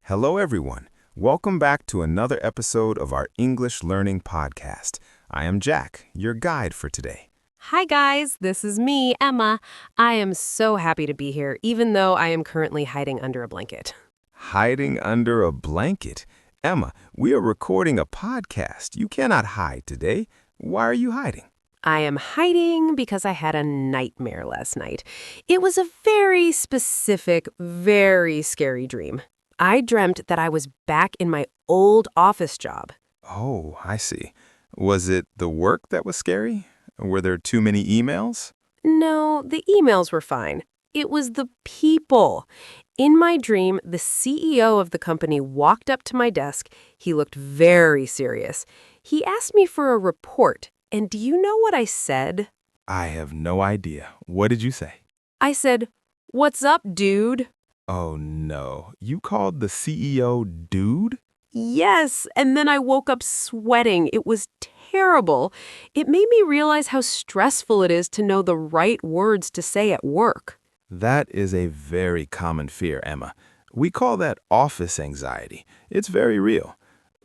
Hello, everyone. Welcome back to another episode of our English Learning Podcast. I am Jack, your guide for today. Hi guys, this is me, Emma. I am so happy to be here, even though I am currently hiding under a blanket. Hiding under a blanket. Emma, we are recording a podcast. You cannot hide today. Why are you hiding? I am hiding because I had a nightmare last night. It was a very specific, very scary dream. I dreamt that I was back in my old office job. Oh, I see. Was it the work that was scary? Were there too many emails? No, the emails were fine. It was the people. In my dream, the CEO of the company walked up to my desk. He looked very serious. He asked me for a report, and do you know what I said? I have no idea. What did you say? I said, "What's up, dude?" Oh, no. You called the CEO dude? Yes, and then I woke up sweating. It was terrible. It made me realize how stressful it is to know the right words to say at work. That is a very common fear, Emma. We call that office anxiety. It's very real.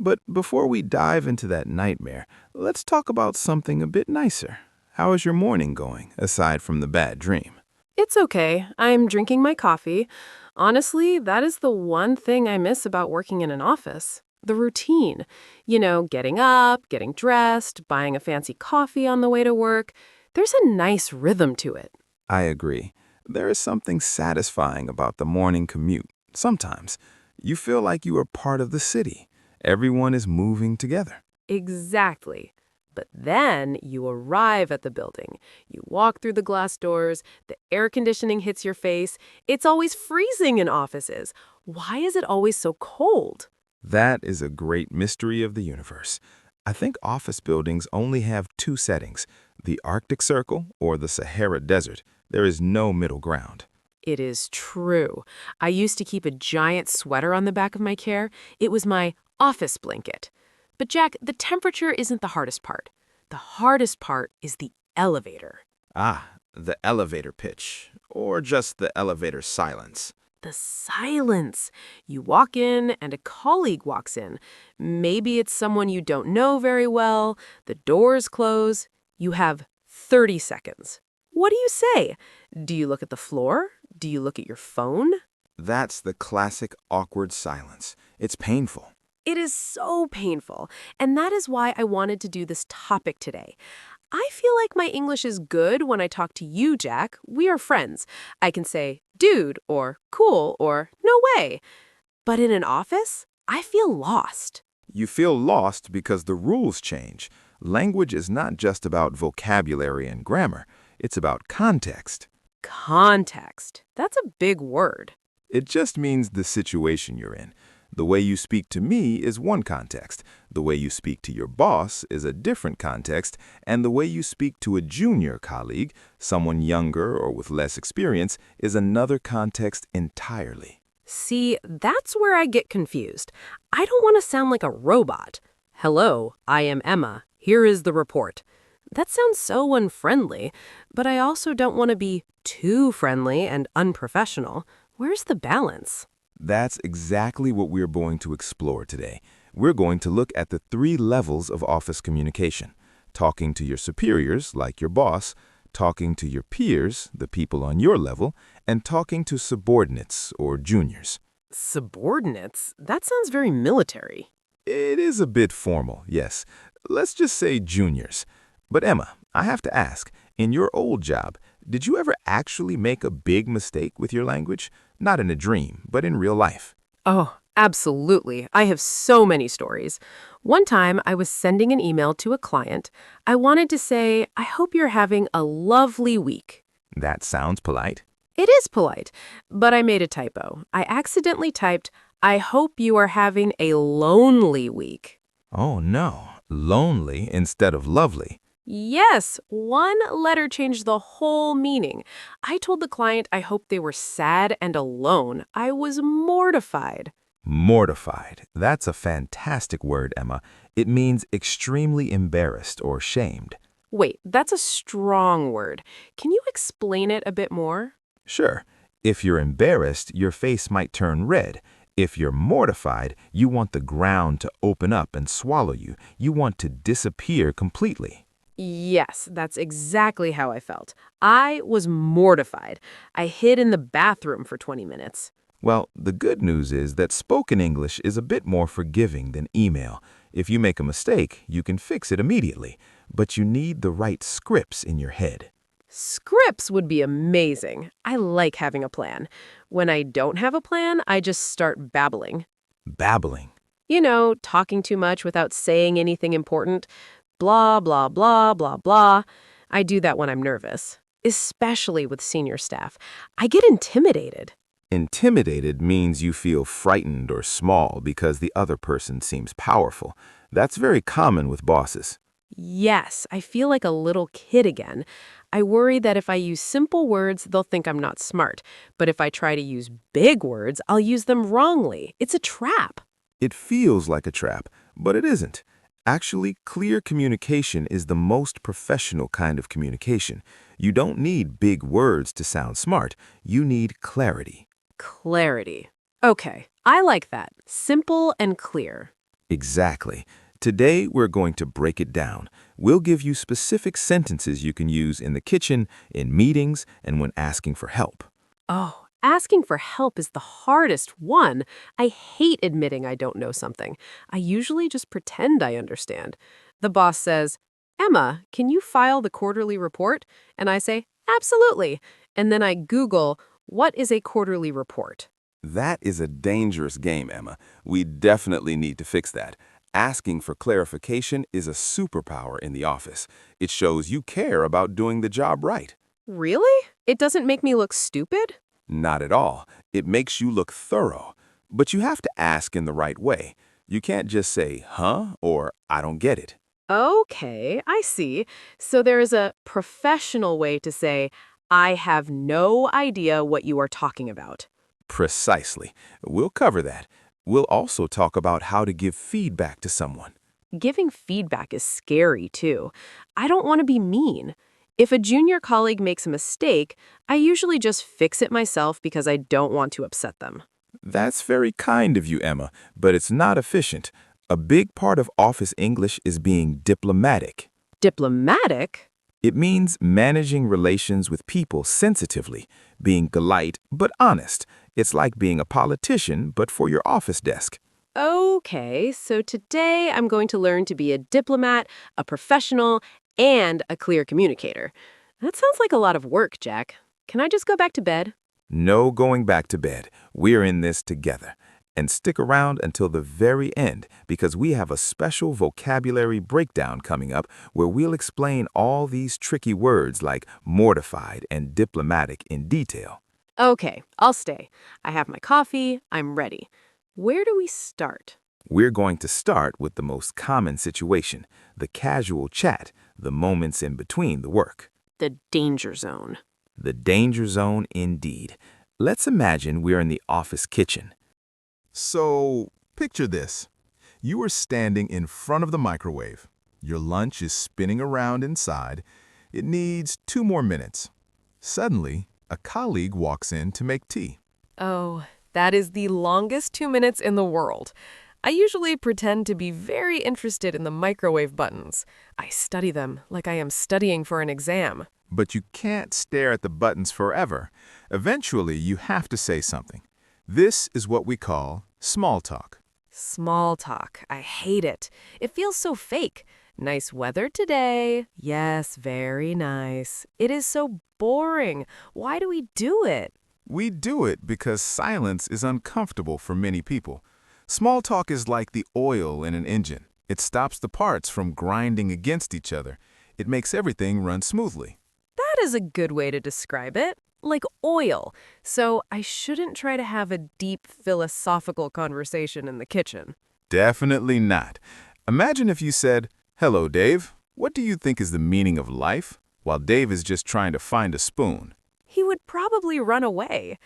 But before we dive into that nightmare, let's talk about something a bit nicer. How is your morning going, aside from the bad dream? It's okay. I'm drinking my coffee. Honestly, that is the one thing I miss about working in an office. The routine. You know, getting up, getting dressed, buying a fancy coffee on the way to work. There's a nice rhythm to it. I agree. There is something satisfying about the morning commute. Sometimes you feel like you are part of the city. Everyone is moving together. Exactly. But then you arrive at the building. You walk through the glass doors, the air conditioning hits your face. It's always freezing in offices. Why is it always so cold? That is a great mystery of the universe. I think office buildings only have two settings, the Arctic Circle or the Sahara Desert. There is no middle ground. It is true. I used to keep a giant sweater on the back of my chair. It was my office blanket. But Jack, the temperature isn't the hardest part. The hardest part is the elevator. Ah, the elevator pitch, or just the elevator silence. The silence. You walk in and a colleague walks in. Maybe it's someone you don't know very well. The doors close. You have 30 seconds. What do you say? Do you look at the floor? Do you look at your phone? That's the classic awkward silence. It's painful. It is so painful, and that is why I wanted to do this topic today. I feel like my English is good when I talk to you, Jack. We are friends. I can say, dude, or cool, or no way. But in an office, I feel lost. You feel lost because the rules change. Language is not just about vocabulary and grammar. It's about context. Context. That's a big word. It just means the situation you're in. The way you speak to me is one context. The way you speak to your boss is a different context. And the way you speak to a junior colleague, someone younger or with less experience, is another context entirely. See, that's where I get confused. I don't want to sound like a robot. Hello, I am Emma. Here is the report. That sounds so unfriendly, but I also don't want to be too friendly and unprofessional. Where's the balance? That's exactly what we're going to explore today. We're going to look at the three levels of office communication. Talking to your superiors, like your boss, talking to your peers, the people on your level, and talking to subordinates or juniors. Subordinates? That sounds very military. It is a bit formal, yes. Let's just say juniors. But Emma, I have to ask, in your old job, did you ever actually make a big mistake with your language? Not in a dream, but in real life. Oh, absolutely. I have so many stories. One time, I was sending an email to a client. I wanted to say, I hope you're having a lovely week. That sounds polite. It is polite, but I made a typo. I accidentally typed, I hope you are having a lonely week. Oh no, lonely instead of lovely. Yes, one letter changed the whole meaning. I told the client I hoped they were sad and alone. I was mortified. Mortified. That's a fantastic word, Emma. It means extremely embarrassed or shamed. Wait, that's a strong word. Can you explain it a bit more? Sure, if you're embarrassed, your face might turn red. If you're mortified, you want the ground to open up and swallow you. You want to disappear completely. Yes, that's exactly how I felt. I was mortified. I hid in the bathroom for 20 minutes. Well, the good news is that spoken English is a bit more forgiving than email. If you make a mistake, you can fix it immediately, but you need the right scripts in your head. Scripts would be amazing. I like having a plan. When I don't have a plan, I just start babbling. Babbling. You know, talking too much without saying anything important. Blah, blah, blah, blah, blah. I do that when I'm nervous, especially with senior staff. I get intimidated. Intimidated means you feel frightened or small because the other person seems powerful. That's very common with bosses. Yes, I feel like a little kid again. I worry that if I use simple words, they'll think I'm not smart. But if I try to use big words, I'll use them wrongly. It's a trap. It feels like a trap, but it isn't. Actually, clear communication is the most professional kind of communication. You don't need big words to sound smart. You need clarity. Clarity. Okay, I like that. Simple and clear. Exactly. Today, we're going to break it down. We'll give you specific sentences you can use in the kitchen, in meetings, and when asking for help. Oh, asking for help is the hardest one. I hate admitting I don't know something. I usually just pretend I understand. The boss says, "Emma, can you file the quarterly report?" And I say, "Absolutely." And then I Google, what is a quarterly report? That is a dangerous game, Emma. We definitely need to fix that. Asking for clarification is a superpower in the office. It shows you care about doing the job right. Really? It doesn't make me look stupid? Not at all. It makes you look thorough. But you have to ask in the right way. You can't just say, huh, or I don't get it. Okay, I see. So there is a professional way to say, I have no idea what you are talking about. Precisely. We'll cover that. We'll also talk about how to give feedback to someone. Giving feedback is scary, too. I don't want to be mean. If a junior colleague makes a mistake, I usually just fix it myself because I don't want to upset them. That's very kind of you, Emma, but it's not efficient. A big part of office English is being diplomatic. Diplomatic? It means managing relations with people sensitively, being polite but honest. It's like being a politician, but for your office desk. Okay, so today I'm going to learn to be a diplomat, a professional, and a clear communicator. That sounds like a lot of work, Jack. Can I just go back to bed? No going back to bed. We're in this together. And stick around until the very end because we have a special vocabulary breakdown coming up where we'll explain all these tricky words like mortified and diplomatic in detail. Okay, I'll stay. I have my coffee. I'm ready. Where do we start? We're going to start with the most common situation, the casual chat, the moments in between the work. The danger zone. The danger zone indeed. Let's imagine we're in the office kitchen. So, picture this. You are standing in front of the microwave. Your lunch is spinning around inside. It needs 2 more minutes. Suddenly, a colleague walks in to make tea. Oh, that is the longest 2 minutes in the world. I usually pretend to be very interested in the microwave buttons. I study them like I am studying for an exam. But you can't stare at the buttons forever. Eventually, you have to say something. This is what we call small talk. Small talk. I hate it. It feels so fake. Nice weather today. Yes, very nice. It is so boring. Why do we do it? We do it because silence is uncomfortable for many people. Small talk is like the oil in an engine. It stops the parts from grinding against each other. It makes everything run smoothly. That is a good way to describe it. Like oil. So I shouldn't try to have a deep philosophical conversation in the kitchen. Definitely not. Imagine if you said, "Hello, Dave. What do you think is the meaning of life?" while Dave is just trying to find a spoon. He would probably run away.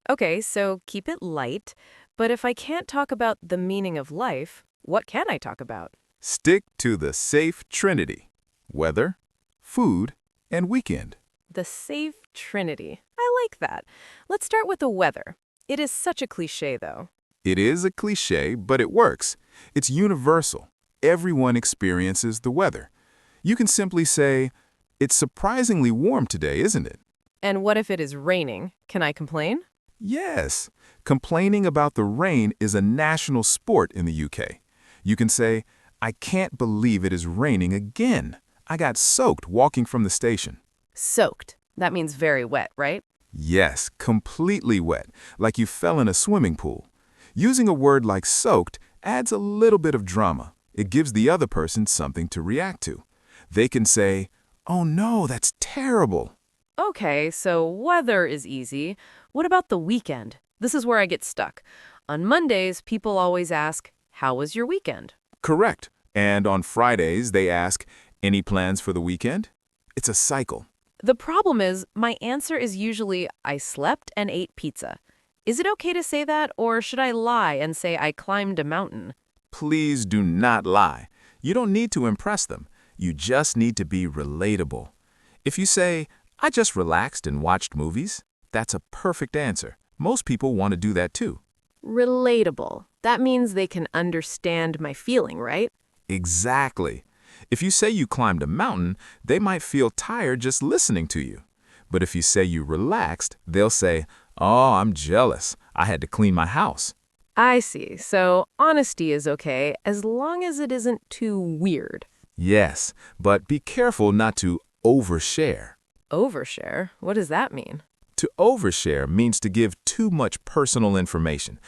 Okay, so keep it light. But if I can't talk about the meaning of life, what can I talk about? Stick to the safe trinity: weather, food, and weekend. The safe trinity. I like that. Let's start with the weather. It is such a cliche, though. It is a cliché, but it works. It's universal. Everyone experiences the weather. You can simply say, "It's surprisingly warm today, isn't it?" And what if it is raining? Can I complain? Yes, complaining about the rain is a national sport in the UK. You can say, "I can't believe it is raining again. I got soaked walking from the station." Soaked. That means very wet, right? Yes, completely wet, like you fell in a swimming pool. Using a word like soaked adds a little bit of drama. It gives the other person something to react to. They can say, "Oh no, that's terrible." Okay, so weather is easy. What about the weekend? This is where I get stuck. On Mondays, people always ask, "How was your weekend?" Correct. And on Fridays, they ask, "Any plans for the weekend?" It's a cycle. The problem is, my answer is usually, "I slept and ate pizza." Is it okay to say that, or should I lie and say I climbed a mountain? Please do not lie. You don't need to impress them. You just need to be relatable. If you say, "I just relaxed and watched movies," that's a perfect answer. Most people want to do that too. Relatable. That means they can understand my feeling, right? Exactly. If you say you climbed a mountain, they might feel tired just listening to you. But if you say you relaxed, they'll say, "Oh, I'm jealous. I had to clean my house." I see. So honesty is okay as long as it isn't too weird. Yes, but be careful not to overshare. Overshare? What does that mean? To overshare means to give too much personal information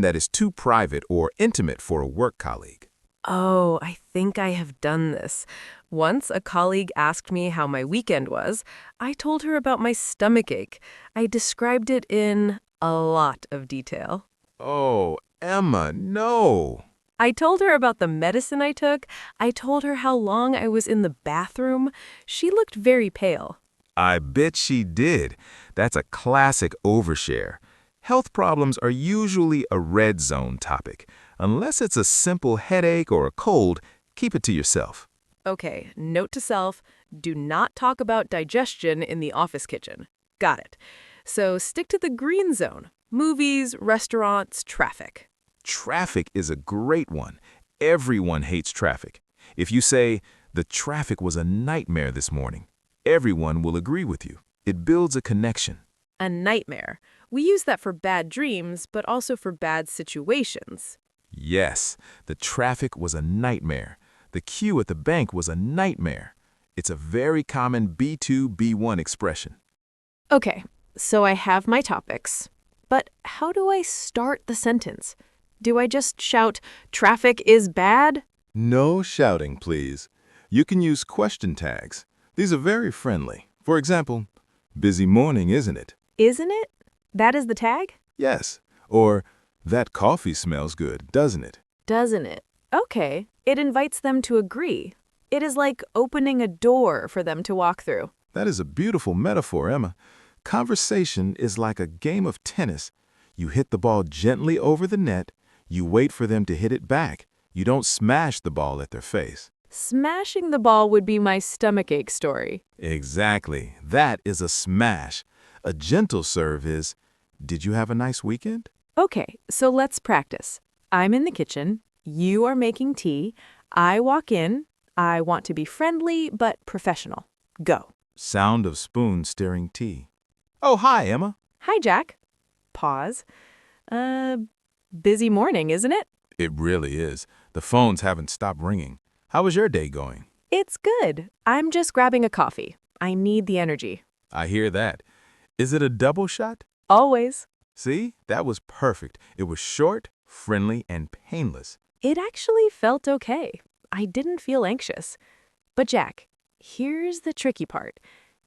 that is too private or intimate for a work colleague. Oh, I think I have done this. Once a colleague asked me how my weekend was. I told her about my stomachache. I described it in a lot of detail. Oh, Emma, no. I told her about the medicine I took. I told her how long I was in the bathroom. She looked very pale. I bet she did. That's a classic overshare. Health problems are usually a red zone topic. Unless it's a simple headache or a cold, keep it to yourself. Okay, note to self, do not talk about digestion in the office kitchen. Got it. So stick to the green zone. Movies, restaurants, traffic. Traffic is a great one. Everyone hates traffic. If you say, "The traffic was a nightmare this morning," everyone will agree with you. It builds a connection. A nightmare. We use that for bad dreams, but also for bad situations. Yes, the traffic was a nightmare. The queue at the bank was a nightmare. It's a very common B2, B1 expression. Okay, so I have my topics. But how do I start the sentence? Do I just shout, "Traffic is bad"? No shouting, please. You can use question tags. These are very friendly. For example, "Busy morning, isn't it?" Isn't it? That is the tag? Yes. Or, "That coffee smells good, doesn't it?" Doesn't it? Okay, it invites them to agree. It is like opening a door for them to walk through. That is a beautiful metaphor, Emma. Conversation is like a game of tennis. You hit the ball gently over the net. You wait for them to hit it back. You don't smash the ball at their face. Smashing the ball would be my stomachache story. Exactly. That is a smash. A gentle serve is, "Did you have a nice weekend?" Okay, so let's practice. I'm in the kitchen. You are making tea. I walk in. I want to be friendly but professional. Go. Sound of spoon stirring tea. "Oh, hi, Emma." Hi, Jack. Pause. Busy morning, isn't it? It really is. The phones haven't stopped ringing. How was your day going? It's good. I'm just grabbing a coffee. I need the energy. I hear that. Is it a double shot? Always. See, that was perfect. It was short, friendly, and painless. It actually felt okay. I didn't feel anxious. But Jack, here's the tricky part.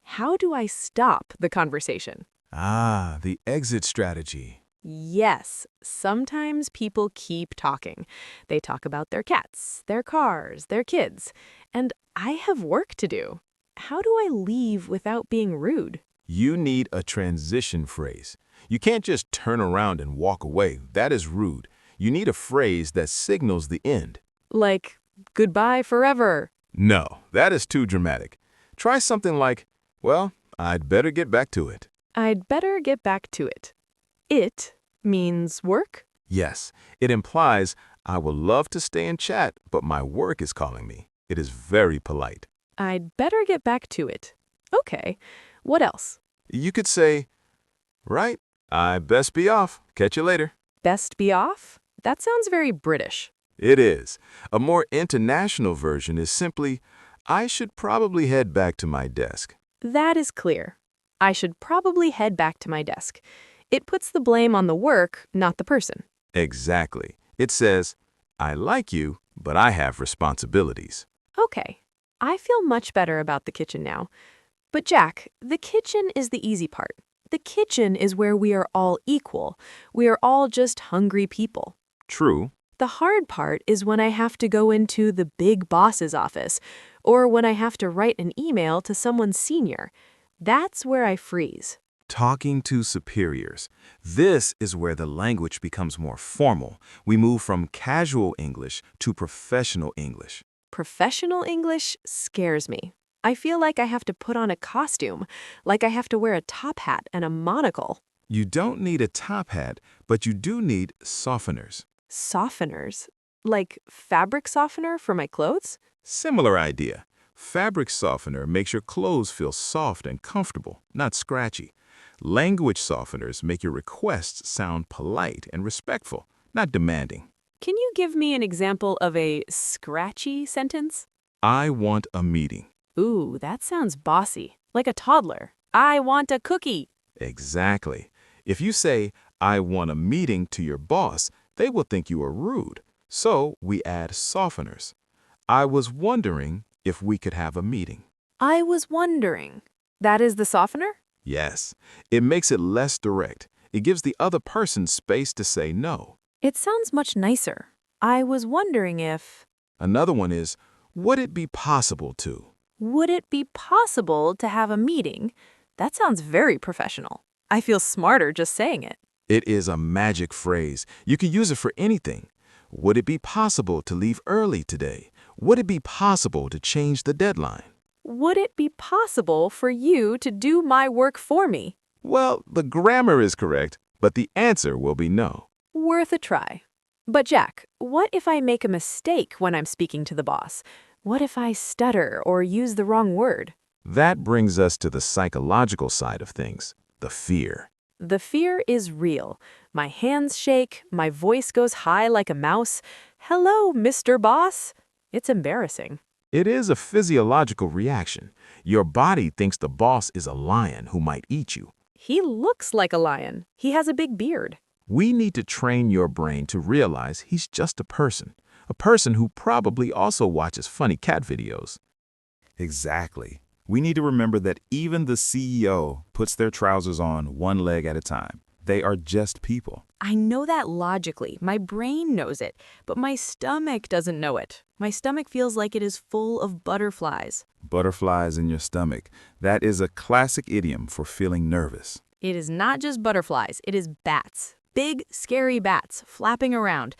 How do I stop the conversation? Ah, the exit strategy. Yes, sometimes people keep talking. They talk about their cats, their cars, their kids. And I have work to do. How do I leave without being rude? You need a transition phrase. You can't just turn around and walk away. That is rude. You need a phrase that signals the end. Like, goodbye forever. No, that is too dramatic. Try something like, "Well, I'd better get back to it." I'd better get back to it. It means work? Yes, it implies, I would love to stay and chat, but my work is calling me. It is very polite. I'd better get back to it. Okay, what else? You could say, right, I best be off. Catch you later. Best be off? That sounds very British. It is. A more international version is simply, I should probably head back to my desk. That is clear. I should probably head back to my desk. It puts the blame on the work, not the person. Exactly. It says, I like you, but I have responsibilities. Okay, I feel much better about the kitchen now. But Jack, the kitchen is the easy part. The kitchen is where we are all equal. We are all just hungry people. True. The hard part is when I have to go into the big boss's office, or when I have to write an email to someone senior. That's where I freeze. Talking to superiors. This is where the language becomes more formal. We move from casual English to professional English. Professional English scares me. I feel like I have to put on a costume, like I have to wear a top hat and a monocle. You don't need a top hat, but you do need softeners. Softeners? Like fabric softener for my clothes? Similar idea. Fabric softener makes your clothes feel soft and comfortable, not scratchy. Language softeners make your requests sound polite and respectful, not demanding. Can you give me an example of a scratchy sentence? I want a meeting. Ooh, that sounds bossy, like a toddler. I want a cookie. Exactly. If you say, I want a meeting to your boss, they will think you are rude. So we add softeners. I was wondering if we could have a meeting. I was wondering. That is the softener? Yes, it makes it less direct. It gives the other person space to say no. It sounds much nicer. I was wondering if... Another one is, would it be possible to? Would it be possible to have a meeting? That sounds very professional. I feel smarter just saying it. It is a magic phrase. You can use it for anything. Would it be possible to leave early today? Would it be possible to change the deadline? Would it be possible for you to do my work for me? Well, the grammar is correct, but the answer will be no. Worth a try. But Jack, what if I make a mistake when I'm speaking to the boss? What if I stutter or use the wrong word? That brings us to the psychological side of things, the fear. The fear is real. My hands shake, my voice goes high like a mouse. Hello, Mr. Boss. It's embarrassing. It is a physiological reaction. Your body thinks the boss is a lion who might eat you. He looks like a lion. He has a big beard. We need to train your brain to realize he's just a person who probably also watches funny cat videos. Exactly. We need to remember that even the CEO puts their trousers on one leg at a time. They are just people. I know that logically. My brain knows it, but my stomach doesn't know it. My stomach feels like it is full of butterflies. Butterflies in your stomach. That is a classic idiom for feeling nervous. It is not just butterflies, it is bats. Big, scary bats flapping around.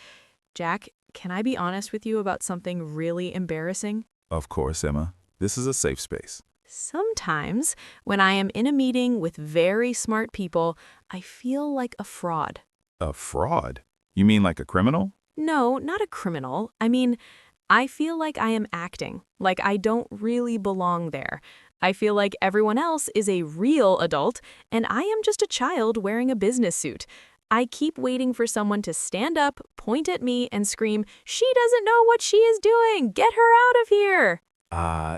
Jack, can I be honest with you about something really embarrassing? Of course, Emma. This is a safe space. Sometimes, when I am in a meeting with very smart people, I feel like a fraud. A fraud? You mean like a criminal? No, not a criminal. I mean, I feel like I am acting, like I don't really belong there. I feel like everyone else is a real adult, and I am just a child wearing a business suit. I keep waiting for someone to stand up, point at me, and scream, "She doesn't know what she is doing! Get her out of here!"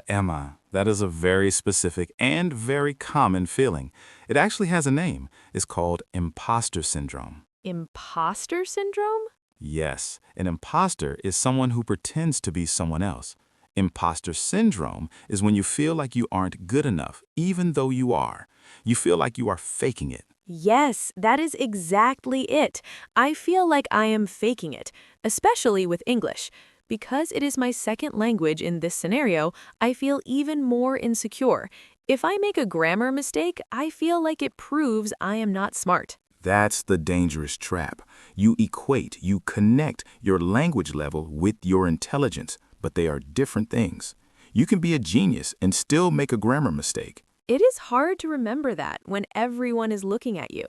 Emma, that is a very specific and very common feeling. It actually has a name. It's called imposter syndrome. Imposter syndrome? Yes, an imposter is someone who pretends to be someone else. Imposter syndrome is when you feel like you aren't good enough, even though you are. You feel like you are faking it. Yes, that is exactly it. I feel like I am faking it, especially with English. Because it is my second language in this scenario, I feel even more insecure. If I make a grammar mistake, I feel like it proves I am not smart. That's the dangerous trap. You connect your language level with your intelligence, but they are different things. You can be a genius and still make a grammar mistake. It is hard to remember that when everyone is looking at you.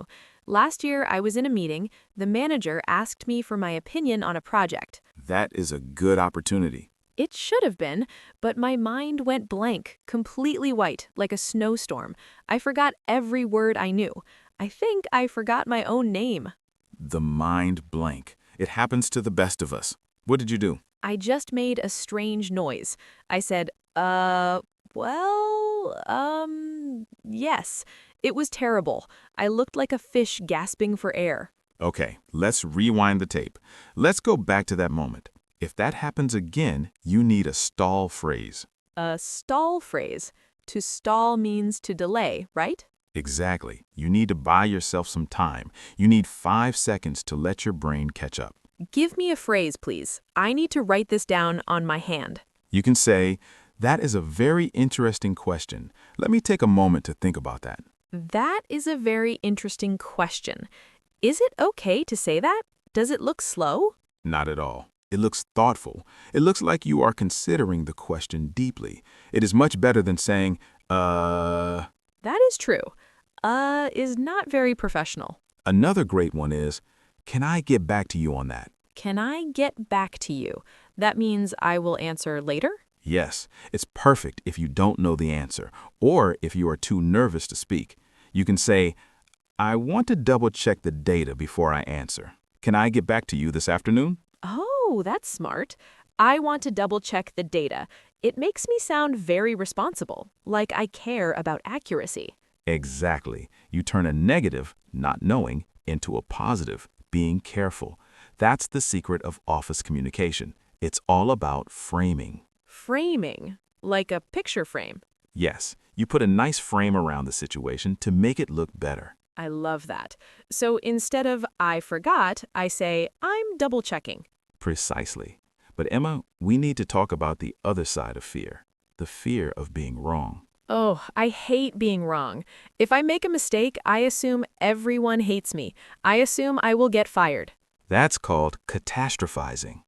Last year, I was in a meeting. The manager asked me for my opinion on a project. That is a good opportunity. It should have been, but my mind went blank, completely white, like a snowstorm. I forgot every word I knew. I think I forgot my own name. The mind blank. It happens to the best of us. What did you do? I just made a strange noise. I said, yes. It was terrible. I looked like a fish gasping for air. Okay, let's rewind the tape. Let's go back to that moment. If that happens again, you need a stall phrase. A stall phrase. To stall means to delay, right? Exactly. You need to buy yourself some time. You need 5 seconds to let your brain catch up. Give me a phrase, please. I need to write this down on my hand. You can say, "That is a very interesting question. Let me take a moment to think about that." That is a very interesting question. Is it okay to say that? Does it look slow? Not at all. It looks thoughtful. It looks like you are considering the question deeply. It is much better than saying, That is true. Is not very professional. Another great one is, "Can I get back to you on that?" Can I get back to you? That means I will answer later? Yes, it's perfect if you don't know the answer, or if you are too nervous to speak. You can say, "I want to double-check the data before I answer. Can I get back to you this afternoon?" Oh, that's smart. I want to double-check the data. It makes me sound very responsible, like I care about accuracy. Exactly. You turn a negative, not knowing, into a positive, being careful. That's the secret of office communication. It's all about framing. Framing, like a picture frame. Yes, you put a nice frame around the situation to make it look better. I love that. So instead of I forgot, I say I'm double-checking. Precisely. But Emma, we need to talk about the other side of fear, the fear of being wrong. Oh, I hate being wrong. If I make a mistake, I assume everyone hates me. I assume I will get fired. That's called catastrophizing.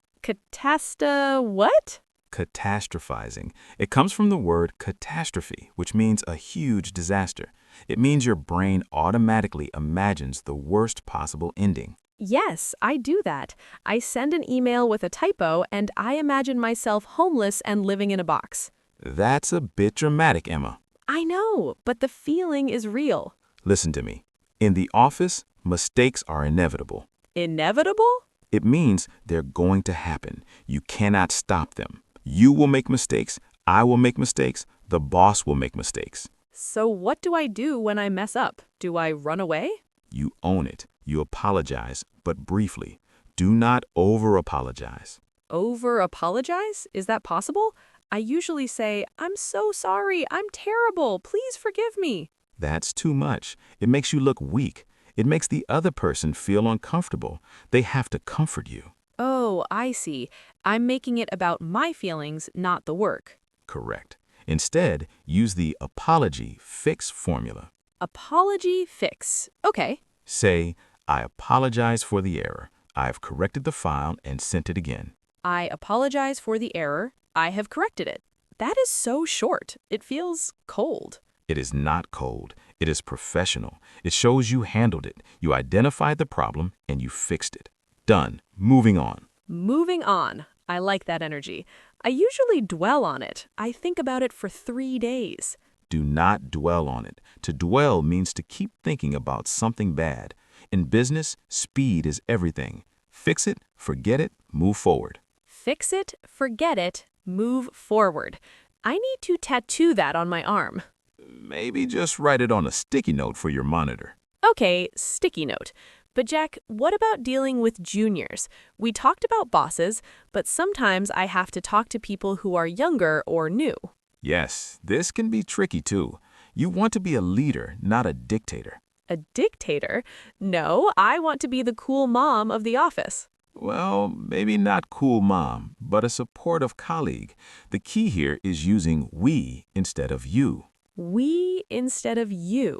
What? Catastrophizing. It comes from the word catastrophe, which means a huge disaster. It means your brain automatically imagines the worst possible ending. Yes, I do that. I send an email with a typo and I imagine myself homeless and living in a box. That's a bit dramatic, Emma. I know, but the feeling is real. Listen to me. In the office, mistakes are inevitable. Inevitable? It means they're going to happen. You cannot stop them. You will make mistakes, I will make mistakes, the boss will make mistakes. So what do I do when I mess up? Do I run away? You own it. You apologize, but briefly. Do not over-apologize. Over-apologize? Is that possible? I usually say, I'm so sorry, I'm terrible, please forgive me. That's too much. It makes you look weak. It makes the other person feel uncomfortable. They have to comfort you. Oh, I see. I'm making it about my feelings, not the work. Correct. Instead, use the apology fix formula. Apology fix. Okay. Say, "I apologize for the error. I've corrected the file and sent it again." I apologize for the error. I have corrected it. That is so short. It feels cold. It is not cold. It is professional. It shows you handled it. You identified the problem and you fixed it. Done. Moving on. Moving on. I like that energy. I usually dwell on it. I think about it for 3 days. Do not dwell on it. To dwell means to keep thinking about something bad. In business, speed is everything. Fix it, forget it, move forward. Fix it, forget it, move forward. I need to tattoo that on my arm. Maybe just write it on a sticky note for your monitor. Okay, sticky note. But Jack, what about dealing with juniors? We talked about bosses, but sometimes I have to talk to people who are younger or new. Yes, this can be tricky too. You want to be a leader, not a dictator. A dictator? No, I want to be the cool mom of the office. Well, maybe not cool mom, but a supportive colleague. The key here is using we instead of you. We instead of you.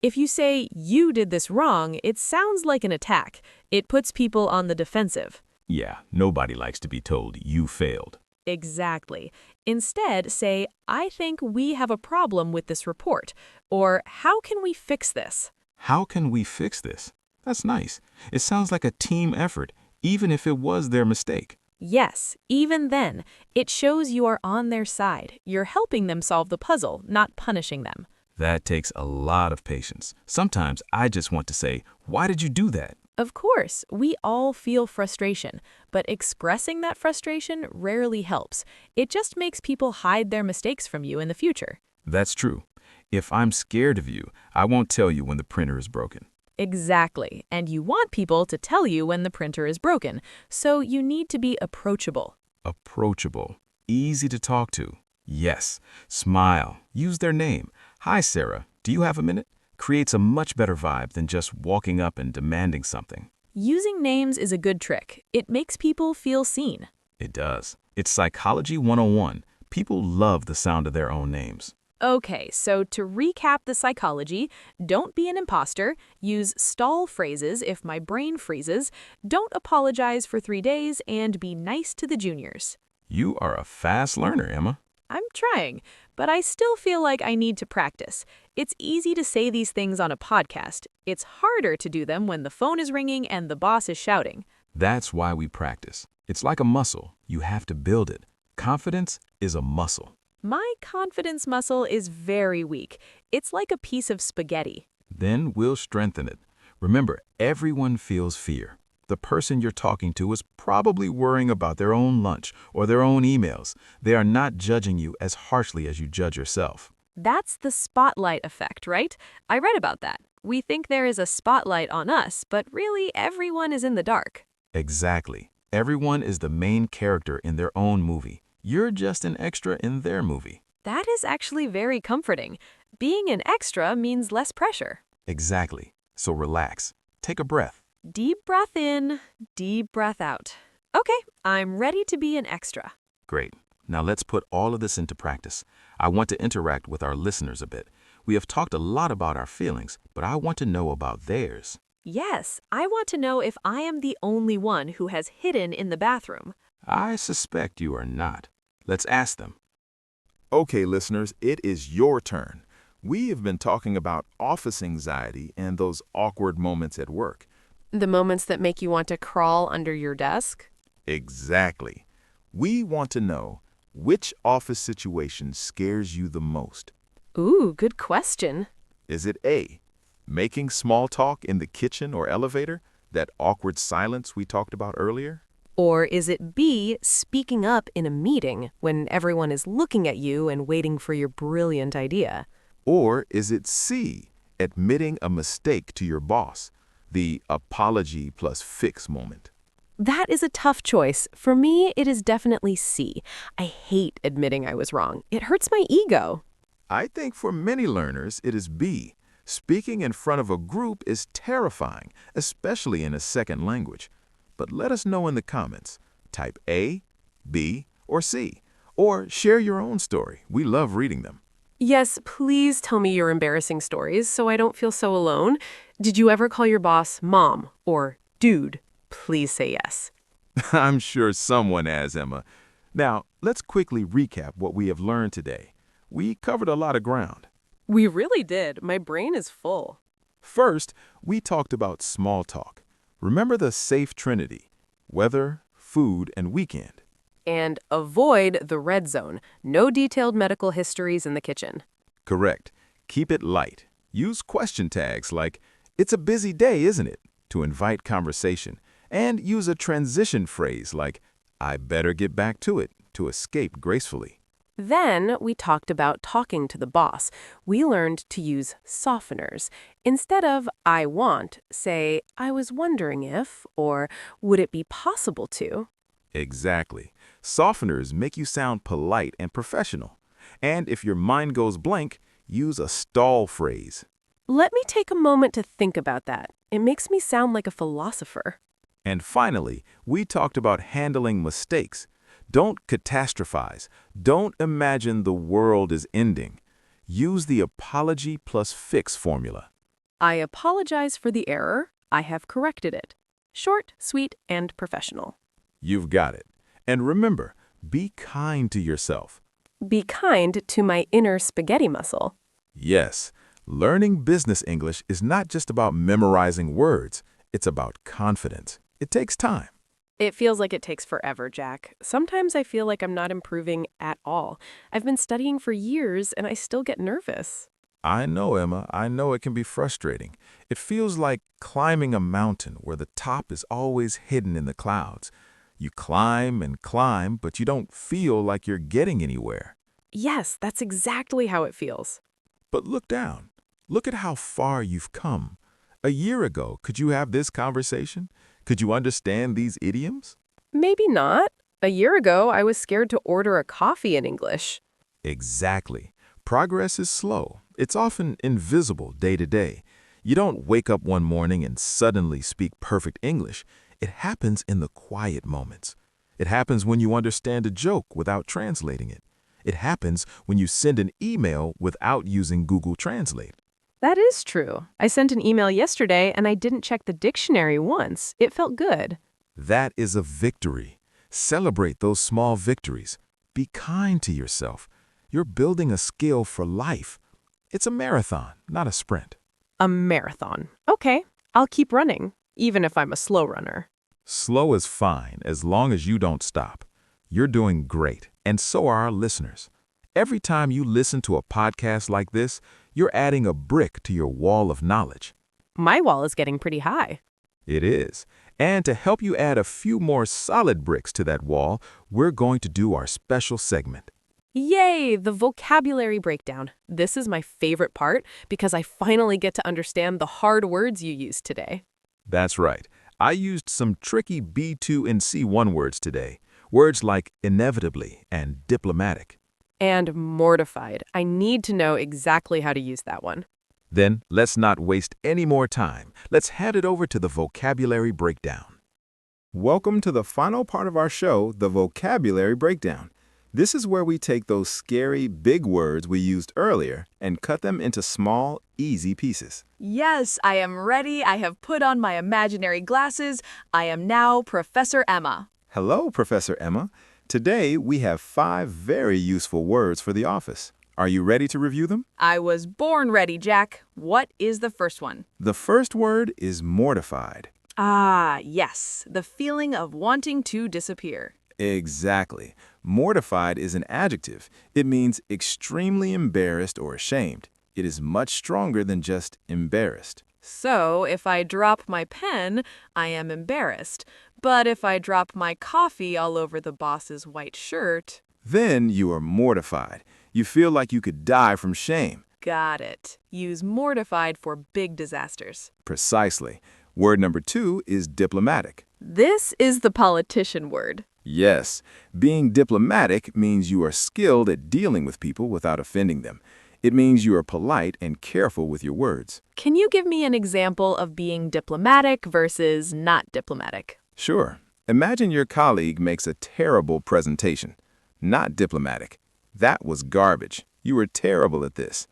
If you say, you did this wrong, it sounds like an attack. It puts people on the defensive. Yeah, nobody likes to be told you failed. Exactly. Instead, say, I think we have a problem with this report, or how can we fix this? How can we fix this? That's nice. It sounds like a team effort, even if it was their mistake. Yes, even then, it shows you are on their side. You're helping them solve the puzzle, not punishing them. That takes a lot of patience. Sometimes I just want to say, why did you do that? Of course, we all feel frustration, but expressing that frustration rarely helps. It just makes people hide their mistakes from you in the future. That's true. If I'm scared of you, I won't tell you when the printer is broken. Exactly, and you want people to tell you when the printer is broken, so you need to be approachable. Approachable. Easy to talk to. Yes. Smile. Use their name. Hi, Sarah. Do you have a minute? Creates a much better vibe than just walking up and demanding something. Using names is a good trick. It makes people feel seen. It does. It's Psychology 101. People love the sound of their own names. Okay, so to recap the psychology, don't be an imposter, use stall phrases if my brain freezes, don't apologize for 3 days, and be nice to the juniors. You are a fast learner, Emma. I'm trying, but I still feel like I need to practice. It's easy to say these things on a podcast. It's harder to do them when the phone is ringing and the boss is shouting. That's why we practice. It's like a muscle. You have to build it. Confidence is a muscle. My confidence muscle is very weak. It's like a piece of spaghetti. Then we'll strengthen it. Remember, everyone feels fear. The person you're talking to is probably worrying about their own lunch or their own emails. They are not judging you as harshly as you judge yourself. That's the spotlight effect, right? I read about that. We think there is a spotlight on us, but really everyone is in the dark. Exactly. Everyone is the main character in their own movie. You're just an extra in their movie. That is actually very comforting. Being an extra means less pressure. Exactly. So relax. Take a breath. Deep breath in, deep breath out. Okay, I'm ready to be an extra. Great. Now let's put all of this into practice. I want to interact with our listeners a bit. We have talked a lot about our feelings, but I want to know about theirs. Yes, I want to know if I am the only one who has hidden in the bathroom. I suspect you are not. Let's ask them. Okay, listeners, it is your turn. We have been talking about office anxiety and those awkward moments at work. The moments that make you want to crawl under your desk? Exactly. We want to know which office situation scares you the most. Ooh, good question. Is it A, making small talk in the kitchen or elevator, that awkward silence we talked about earlier? Or is it B, speaking up in a meeting when everyone is looking at you and waiting for your brilliant idea? Or is it C, admitting a mistake to your boss, the apology plus fix moment? That is a tough choice. For me, it is definitely C. I hate admitting I was wrong. It hurts my ego. I think for many learners, it is B. Speaking in front of a group is terrifying, especially in a second language. But let us know in the comments. Type A, B, or C. Or share your own story. We love reading them. Yes, please tell me your embarrassing stories so I don't feel so alone. Did you ever call your boss mom or dude? Please say yes. I'm sure someone has, Emma. Now, let's quickly recap what we have learned today. We covered a lot of ground. We really did. My brain is full. First, we talked about small talk. Remember the safe trinity: weather, food, and weekend. And avoid the red zone. No detailed medical histories in the kitchen. Correct. Keep it light. Use question tags like, "It's a busy day, isn't it?" to invite conversation. And use a transition phrase like, "I better get back to it," to escape gracefully. Then we talked about talking to the boss. We learned to use softeners. Instead of I want, say I was wondering if, or would it be possible to? Exactly. Softeners make you sound polite and professional. And if your mind goes blank, use a stall phrase. Let me take a moment to think about that. It makes me sound like a philosopher. And finally, we talked about handling mistakes. Don't catastrophize. Don't imagine the world is ending. Use the apology plus fix formula. I apologize for the error. I have corrected it. Short, sweet, and professional. You've got it. And remember, Be kind to yourself. Be kind to my inner spaghetti muscle. Yes, learning business English is not just about memorizing words. It's about confidence. It takes time. It feels like it takes forever, Jack. Sometimes I feel like I'm not improving at all. I've been studying for years and I still get nervous. I know, Emma. I know it can be frustrating. It feels like climbing a mountain where the top is always hidden in the clouds. You climb and climb, but you don't feel like you're getting anywhere. Yes, that's exactly how it feels. But look down. Look at how far you've come. A year ago, could you have this conversation? Could you understand these idioms? Maybe not. A year ago, I was scared to order a coffee in English. Exactly. Progress is slow. It's often invisible day to day. You don't wake up one morning and suddenly speak perfect English. It happens in the quiet moments. It happens when you understand a joke without translating it. It happens when you send an email without using Google Translate. That is true. I sent an email yesterday and I didn't check the dictionary once. It felt good. That is a victory. Celebrate those small victories. Be kind to yourself. You're building a skill for life. It's a marathon, not a sprint. A marathon. Okay, I'll keep running, even if I'm a slow runner. Slow is fine as long as you don't stop. You're doing great, and so are our listeners. Every time you listen to a podcast like this, you're adding a brick to your wall of knowledge. My wall is getting pretty high. It is. And to help you add a few more solid bricks to that wall, we're going to do our special segment. Yay, the vocabulary breakdown. This is my favorite part because I finally get to understand the hard words you used today. That's right. I used some tricky B2 and C1 words today. Words like inevitably and diplomatic. And mortified. I need to know exactly how to use that one. Then, let's not waste any more time. Let's hand it over to the vocabulary breakdown. Welcome to the final part of our show, the vocabulary breakdown. This is where we take those scary, big words we used earlier and cut them into small, easy pieces. Yes, I am ready. I have put on my imaginary glasses. I am now Professor Emma. Hello, Professor Emma. Today, we have 5 very useful words for the office. Are you ready to review them? I was born ready, Jack. What is the first one? The first word is mortified. Ah, yes, the feeling of wanting to disappear. Exactly. Mortified is an adjective. It means extremely embarrassed or ashamed. It is much stronger than just embarrassed. So, if I drop my pen, I am embarrassed. But if I drop my coffee all over the boss's white shirt... Then you are mortified. You feel like you could die from shame. Got it. Use mortified for big disasters. Precisely. Word number 2 is diplomatic. This is the politician word. Yes, being diplomatic means you are skilled at dealing with people without offending them. It means you are polite and careful with your words. Can you give me an example of being diplomatic versus not diplomatic? Sure. Imagine your colleague makes a terrible presentation. Not diplomatic. That was garbage. You were terrible at this.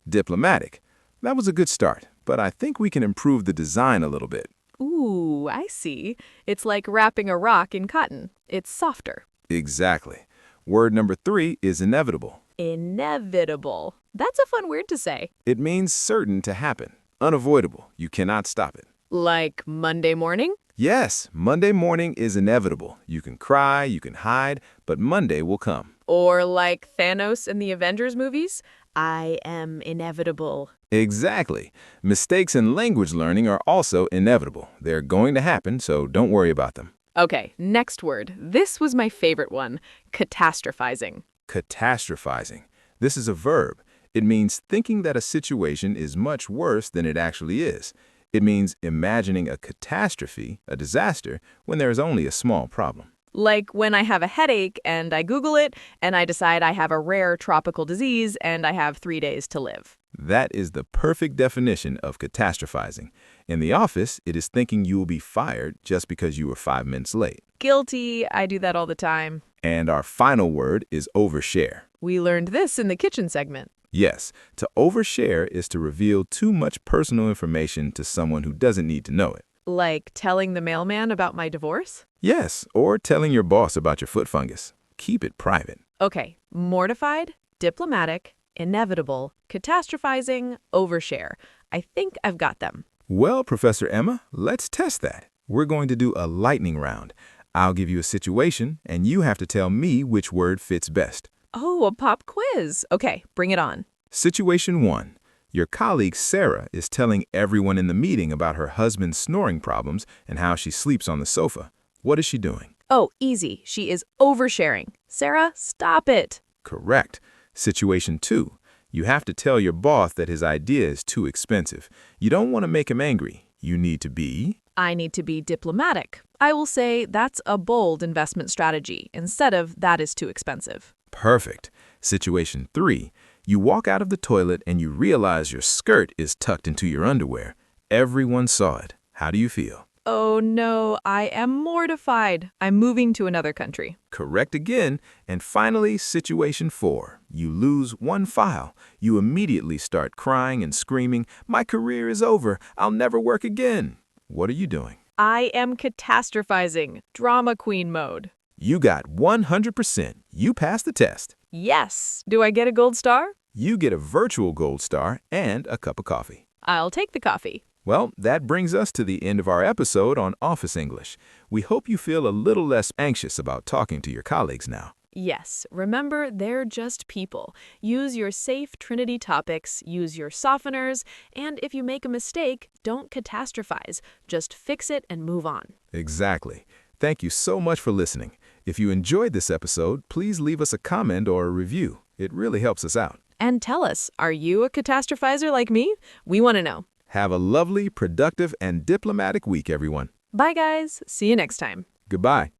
Diplomatic. That was a good start, but I think we can improve the design a little bit. Ooh, I see. It's like wrapping a rock in cotton. It's softer. Exactly. Word number 3 is inevitable. Inevitable. That's a fun word to say. It means certain to happen. Unavoidable. You cannot stop it. Like Monday morning? Yes, Monday morning is inevitable. You can cry, you can hide, but Monday will come. Or like Thanos in the Avengers movies? I am inevitable. Exactly. Mistakes in language learning are also inevitable. They're going to happen, so don't worry about them. Okay, next word. This was my favorite one. Catastrophizing. Catastrophizing. This is a verb. It means thinking that a situation is much worse than it actually is. It means imagining a catastrophe, a disaster, when there is only a small problem. Like when I have a headache and I Google it and I decide I have a rare tropical disease and I have 3 days to live. That is the perfect definition of catastrophizing. In the office, it is thinking you will be fired just because you were 5 minutes late. Guilty. I do that all the time. And our final word is overshare. We learned this in the kitchen segment. Yes, to overshare is to reveal too much personal information to someone who doesn't need to know it. Like telling the mailman about my divorce? Yes, or telling your boss about your foot fungus. Keep it private. Okay, mortified, diplomatic, inevitable, catastrophizing, overshare. I think I've got them. Well, Professor Emma, let's test that. We're going to do a lightning round. I'll give you a situation, and you have to tell me which word fits best. Oh, a pop quiz. Okay, bring it on. Situation 1. Your colleague Sarah is telling everyone in the meeting about her husband's snoring problems and how she sleeps on the sofa. What is she doing? Oh, easy. She is oversharing. Sarah, stop it. Correct. Situation 2. You have to tell your boss that his idea is too expensive. You don't want to make him angry. You need to be... I need to be diplomatic. I will say that's a bold investment strategy instead of that is too expensive. Perfect. Situation 3. You walk out of the toilet and you realize your skirt is tucked into your underwear. Everyone saw it. How do you feel? Oh no, I am mortified. I'm moving to another country. Correct again. And finally, situation 4. You lose one file. You immediately start crying and screaming, "My career is over. I'll never work again." What are you doing? I am catastrophizing. Drama queen mode. You got 100%. You passed the test. Yes. Do I get a gold star? You get a virtual gold star and a cup of coffee. I'll take the coffee. Well, that brings us to the end of our episode on Office English. We hope you feel a little less anxious about talking to your colleagues now. Yes, remember, they're just people. Use your safe Trinity topics, use your softeners, and if you make a mistake, don't catastrophize. Just fix it and move on. Exactly. Thank you so much for listening. If you enjoyed this episode, please leave us a comment or a review. It really helps us out. And tell us, are you a catastrophizer like me? We want to know. Have a lovely, productive, and diplomatic week, everyone. Bye, guys. See you next time. Goodbye.